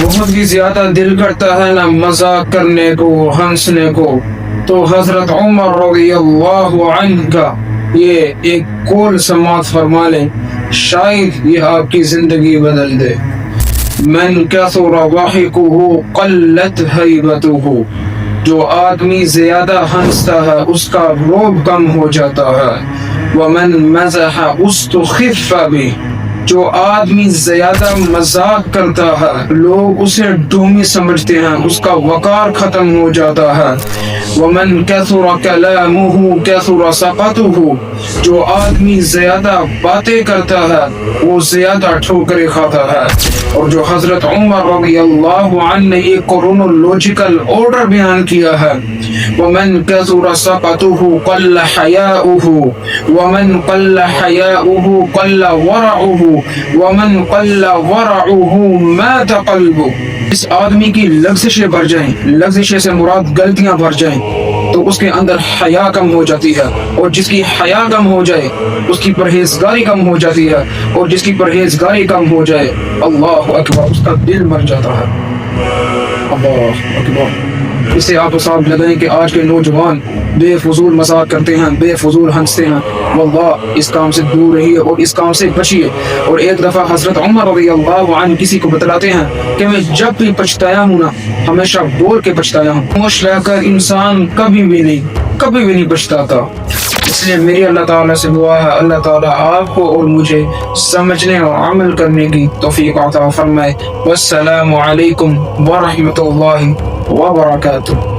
بہت ہی زیادہ دل کرتا ہے نا مذاق کرنے کو، ہنسنے کو، تو حضرت عمر رضی اللہ عنہ کا یہ ایک قول سماعت فرما لیں، شاید یہ آپ کی زندگی بدل دے۔ من کثر ضحکہ قلت ہیبتہ، جو آدمی زیادہ ہنستا ہے اس کا رعب کم ہو جاتا ہے۔ ومن مزح استخف بہ، جو آدمی زیادہ مذاق کرتا ہے لوگ اسے ڈومی سمجھتے ہیں، اس کا وقار ختم ہو جاتا ہے۔ ومن کثر کلامہ کثر سقطہ، جو آدمی زیادہ باتیں کرتا ہے وہ زیادہ ٹھوکریں کھاتا ہے۔ اور جو حضرت عمر رضی اللہ عنہ نے یہ کرونولوجیکل آرڈر بیان کیا ہے، ومن کثر سقطہ قل حیاؤہ، ومن قل حیاؤہ قل ورعہ، ومن قل ورعہ مات قلبہ۔ اس آدمی کی لغزشیں بڑھ جائیں، لغزشیں سے مراد غلطیاں بڑھ جائیں تو اس کے اندر حیا کم ہو جاتی ہے، اور جس کی حیا کم ہو جائے اس کی پرہیزگاری کم ہو جاتی ہے، اور جس کی پرہیزگاری کم ہو جائے اللہ اکبر اس کا دل مر جاتا ہے۔ اللہ اکبر۔ اس سے آپ حساب لگائیں کہ آج کے نوجوان بے فضول مذاق کرتے ہیں، بے فضول ہنستے ہیں، واللہ اس کام سے دور رہیے اور اس کام سے بچیے۔ اور ایک دفعہ حضرت عمر رضی اللہ عنہ کسی کو بتلاتے ہیں کہ میں جب بھی پچھتایا ہوں نا ہمیشہ بول کے پچھتایا ہوں، خاموش رہ کر انسان کبھی بھی نہیں پچھتاتا۔ اس لیے میری اللہ تعالیٰ سے دعا ہے اللہ تعالیٰ آپ کو اور مجھے سمجھنے اور عمل کرنے کی توفیق عطا فرمائے۔ والسلام علیکم ورحمۃ اللہ وبرکاتہ۔